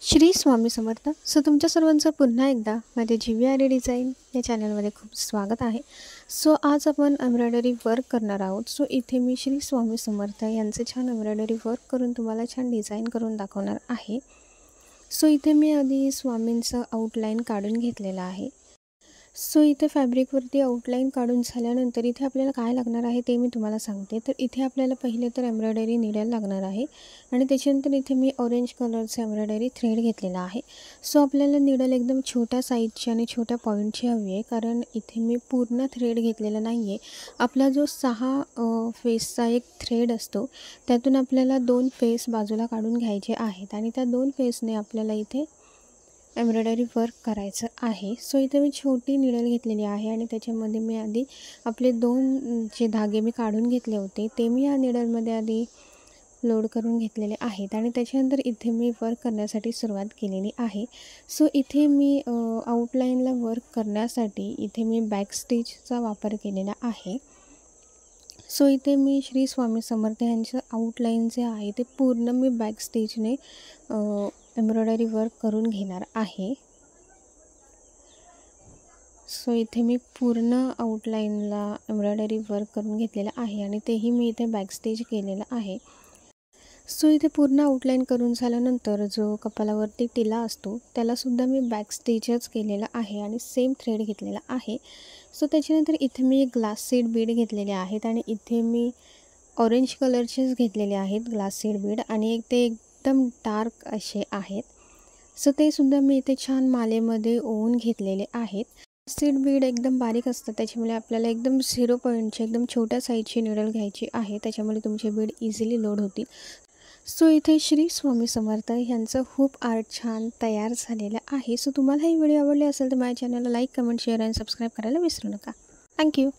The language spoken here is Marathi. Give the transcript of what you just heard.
श्री स्वामी समर्थ. तुमच्या सर्वांचं पुन्हा एकदा माझ्या GVRA डिझाईन या चॅनलमध्ये खूप स्वागत आहे. आज आपण एम्ब्रॉयडरी वर्क करणार आहोत. इथे मी श्री स्वामी समर्थ यांचे छान एम्ब्रॉयडरी वर्क करून तुम्हाला छान डिझाईन करून दाखवणार आहे. इथे मी आधी स्वामींचं आउटलाईन काढून घेतलेलं आहे. इथे फॅब्रिकवरती आउटलाईन काढून झाल्यानंतर इथे आपल्याला काय लागणार आहे ते मी तुम्हाला सांगते. तर इथे आपल्याला पहिले तर एम्ब्रॉयडरी नीडल लागणार आहे आणि त्याच्यानंतर इथे मी ऑरेंज कलरचं एम्ब्रॉयडरी थ्रेड घेतलेला आहे. आपल्याला नीडल एकदम छोट्या साईजची आणि छोट्या पॉईंटची हवी आहे, कारण इथे मी पूर्ण थ्रेड घेतलेला नाही आहे. आपला जो 6 फेसचा एक थ्रेड असतो त्यातून आपल्याला 2 फेस बाजूला काढून घ्यायचे आहेत आणि त्या 2 फेसने आपल्याला इथे एम्ब्रॉयडरी वर्क करायचं आहे. इथे मी छोटी नीडल घेतलेली आहे आणि त्याच्यामध्ये मी आधी आपले 2 जे धागे मी काढून घेतले होते ते मी या नीडलमध्ये आधी लोड करून घेतलेले आहेत आणि त्याच्यानंतर इथे मी वर्क करण्यासाठी सुरुवात केलेली आहे. इथे मी आउटलाईनला वर्क करण्यासाठी इथे मी बॅक स्टिचचा वापर केलेला आहे. इथे मी श्री स्वामी समर्थ यांचं आउटलाईन जे आहे ते पूर्ण मी बॅक स्टिचने एम्ब्रॉयडरी वर्क करून घेणार आहे. इथे मी पूर्ण आउटलाईनला एम्ब्रॉयडरी वर्क करून घेतलेलं आहे आणि तेही मी इथे बॅक स्टिच केलेलं आहे. इथे पूर्ण आउटलाईन करून झाल्यानंतर जो कपालावरती टिला असतो त्यालासुद्धा मी बॅक स्टिचच केलेला आहे आणि सेम थ्रेड घेतलेला आहे. त्याच्यानंतर इथे मी ग्लास सीड बीड घेतलेले आहेत आणि इथे मी ऑरेंज कलरचेच घेतलेले आहेत ग्लास सीड बीड आणि ते एकदम डार्क असे आहेत. ते सुद्धा मी इथे छान मालेमध्ये ओवून घेतलेले आहेत. सीड बीड एकदम बारीक असतात, त्याच्यामुळे आपल्याला एकदम 0 पॉईंटची एकदम छोट्या साईजची नीडल घ्यायची आहे, त्याच्यामुळे तुमचे बीड इझिली लोड होतील. इथे श्री स्वामी समर्थ यांचं खूप आर्ट छान तयार झालेलं आहे. तुम्हाला ही व्हिडिओ आवडली असेल तर माझ्या चॅनलला लाईक, कमेंट, शेअर आणि सबस्क्राईब करायला विसरू नका. थँक्यू.